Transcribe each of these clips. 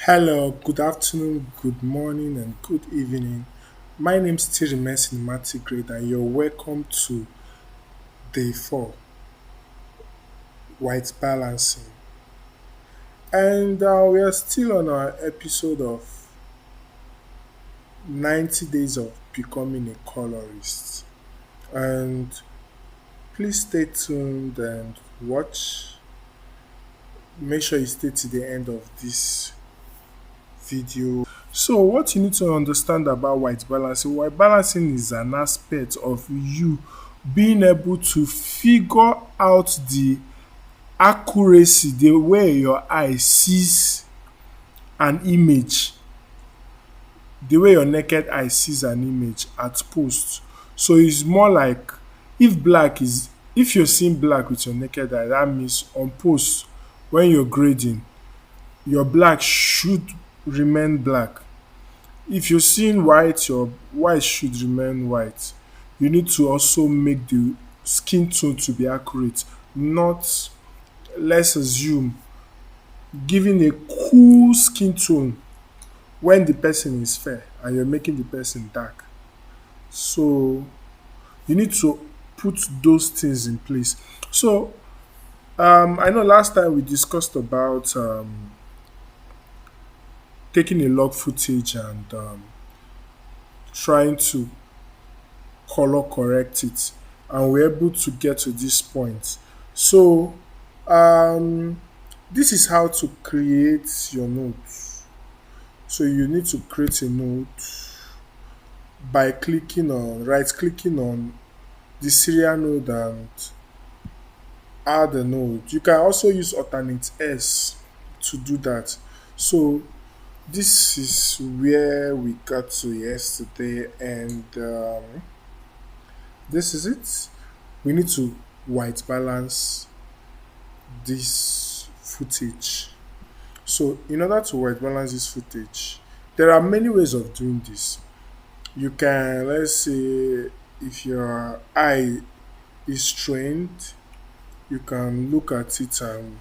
Hello, good afternoon, good morning, and good evening. My name is Tirimes Cinematic and you're welcome to Day 4 White Balancing. And we are still on our episode of 90 Days of Becoming a Colorist. And please stay tuned and watch. Make sure you stay to the end of this video. So, what you need to understand about white balancing is an aspect of you being able to figure out the accuracy, the way your eye sees an image, the way your naked eye sees an image at post. So, it's more like if you're seeing black with your naked eye, that means on post when you're grading, your black should remain black. If you're seeing white, your white should remain white. You need to also make the skin tone to be accurate, not, let's assume, giving a cool skin tone when the person is fair and you're making the person dark. So you need to put those things in place. So I know last time we discussed about taking a log footage and trying to color correct it, and we're able to get to this point. So um this is how to create your notes. So you need to create a note by clicking on the serial node and add a node. You can also use alternate S to do that. So this is where we got to yesterday, and this is it. We need to white balance this footage. So in order to white balance this footage, there are many ways of doing this. You can, let's say, if your eye is trained, you can look at it and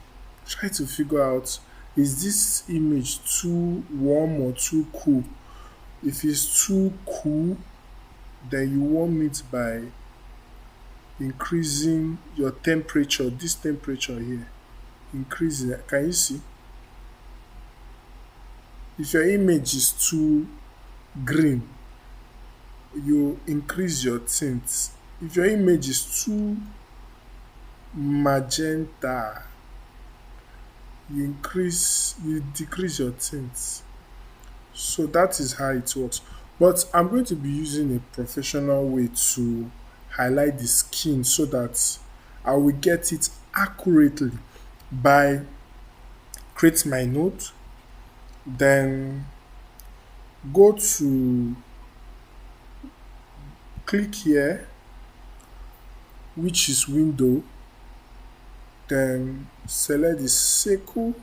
try to figure out, is this image too warm or too cool? If it's too cool, then you warm it by increasing your temperature, this temperature here, increasing it. Can you see? If your image is too green, you increase your tint. If your image is too magenta, you decrease your tint. So that is how it works. But I'm going to be using a professional way to highlight the skin so that I will get it accurately by create my note, then go to click here, which is window, then select the circle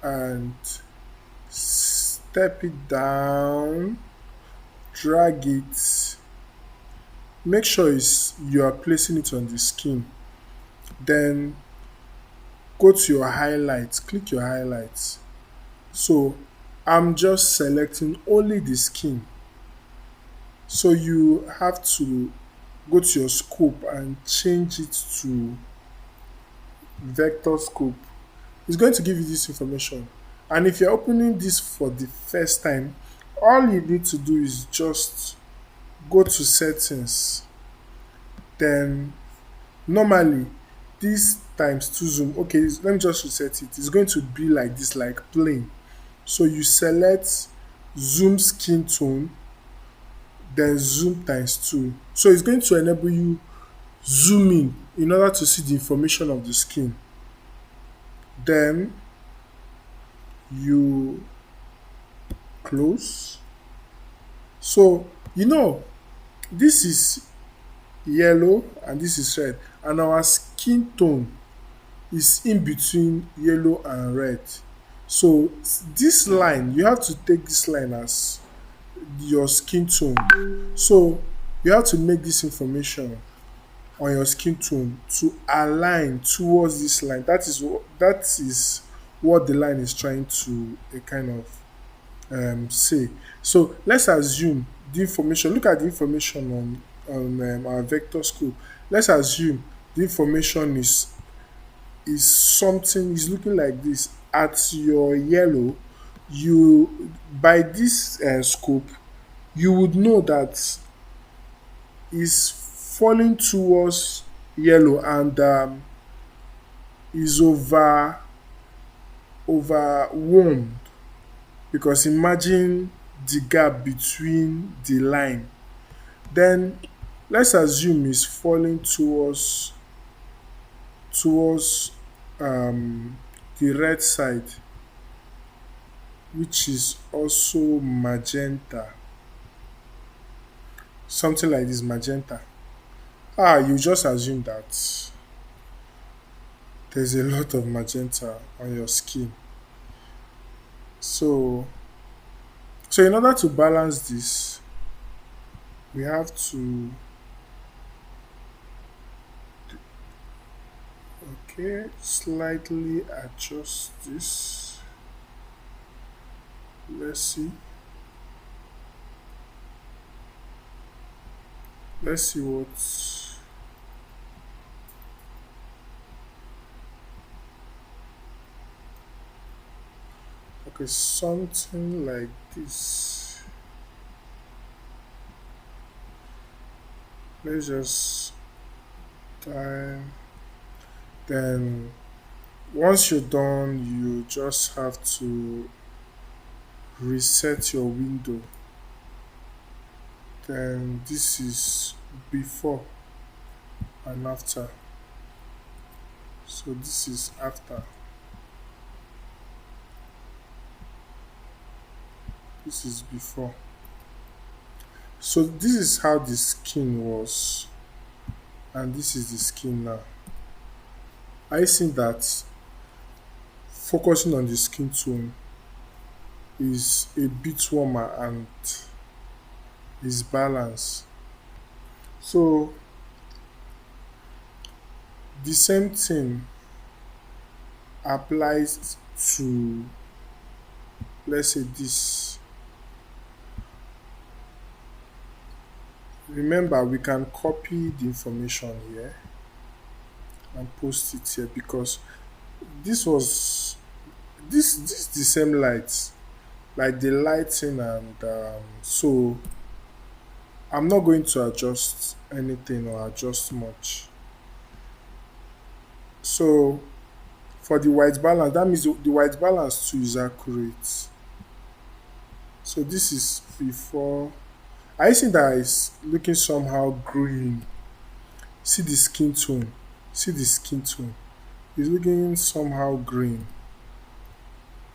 and step it down, drag it, make sure you are placing it on the skin, then go to your highlights, click your highlights. So I'm just selecting only the skin. So you have to go to your scope and change it to vector scope. It's going to give you this information. And if you're opening this for the first time, all you need to do is just go to settings. Then normally this times 2 zoom. Okay, let me just reset it. It's going to be like this, like plane. So you select zoom skin tone, then zoom times 2. So it's going to enable you zoom in order to see the information of the skin. Then you close. So this is yellow and this is red, and our skin tone is in between yellow and red. So this line, you have to take this line as your skin tone. So you have to make this information on your skin tone to align towards this line. That is what the line is trying to kind of say. So let's assume the information, look at the information on our vector scope. Let's assume the information is something is looking like this at your yellow. You by this scope, you would know that is falling towards yellow and is overwhelmed, because imagine the gap between the line. Then let's assume it's falling towards the red side, which is also magenta. Something like this magenta. You just assume that there's a lot of magenta on your skin. So in order to balance this, we have to slightly adjust this. Let's see. Let's see what. Okay, something like this. Let's just die. Then once you're done, you just have to reset your window. Then this is before and after. So this is after. This is before. So this is how the skin was, and this is the skin now. I think that focusing on the skin tone is a bit warmer and is balanced. So the same thing applies to, let's say, this. Remember, we can copy the information here and post it here, because this was this the same light, like the lighting, and so I'm not going to adjust anything or adjust much. So for the white balance, that means the white balance too is accurate. So this is before. I think that is looking somehow green. See the skin tone. See the skin tone. It's looking somehow green.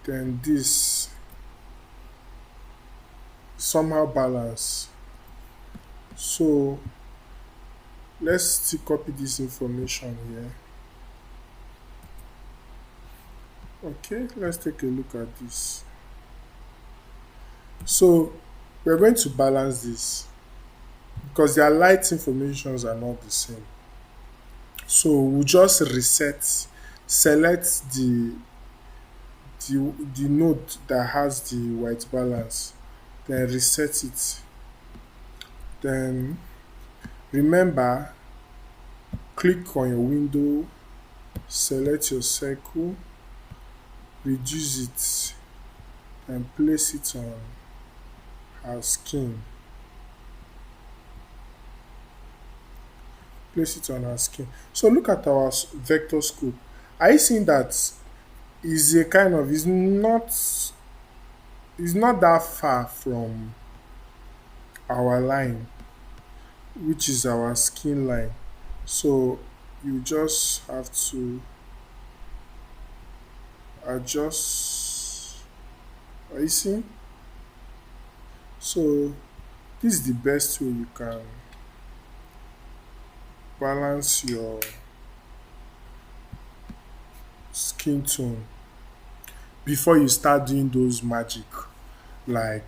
Then this somehow balance. So let's still copy this information here. Okay, let's take a look at this. So we're going to balance this because their light informations are not the same. So we'll just reset, select the node that has the white balance, then reset it. Then remember, click on your window, select your circle, reduce it, and place it on our skin. Place it on our skin. So look at our vector scope. Are you seeing that is a kind of is not that far from our line, which is our skin line. So you just have to adjust. Are you seeing? So this is the best way you can balance your skin tone before you start doing those magic, like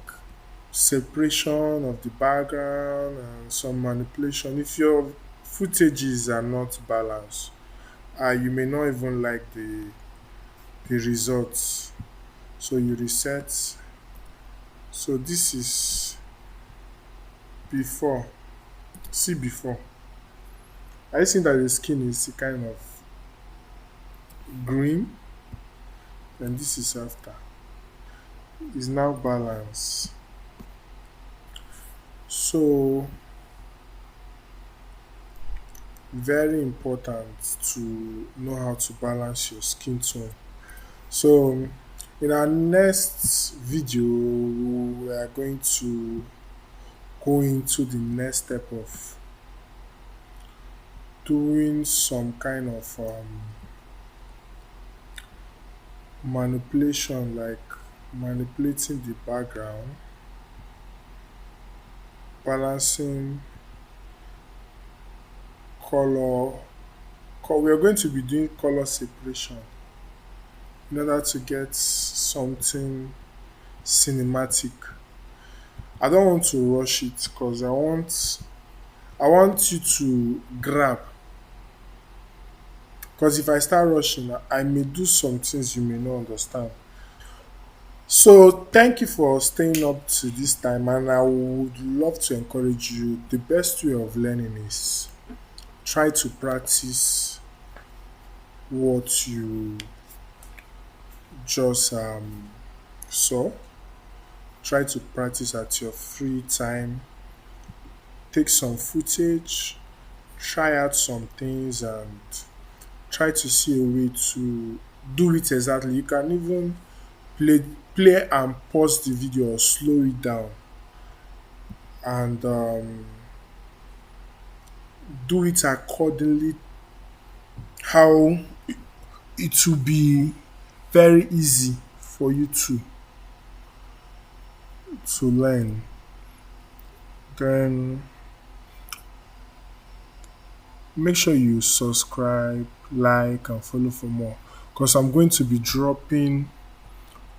separation of the background and some manipulation. If your footages are not balanced, you may not even like the results. So you reset. So this is before. See before. I think that the skin is kind of green, and this is after. It's now balanced. So very important to know how to balance your skin tone. So in our next video, we are going to go into the next step of doing some kind of manipulation, like manipulating the background, balancing color. We are going to be doing color separation in order to get something cinematic. I don't want to rush it because I want you to grab. Because if I start rushing, I may do some things you may not understand. So thank you for staying up to this time, and I would love to encourage you. The best way of learning is try to practice what you just saw. Try to practice at your free time. Take some footage, try out some things, and try to see a way to do it exactly. You can even play play and pause the video or slow it down, and do it accordingly, how it will be very easy for you to learn. Then make sure you subscribe, like, and follow for more, because I'm going to be dropping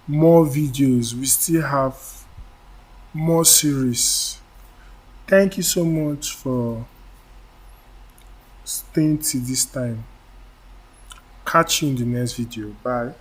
more videos. We still have more series. Thank you so much for staying till this time. Catch you in the next video. Bye.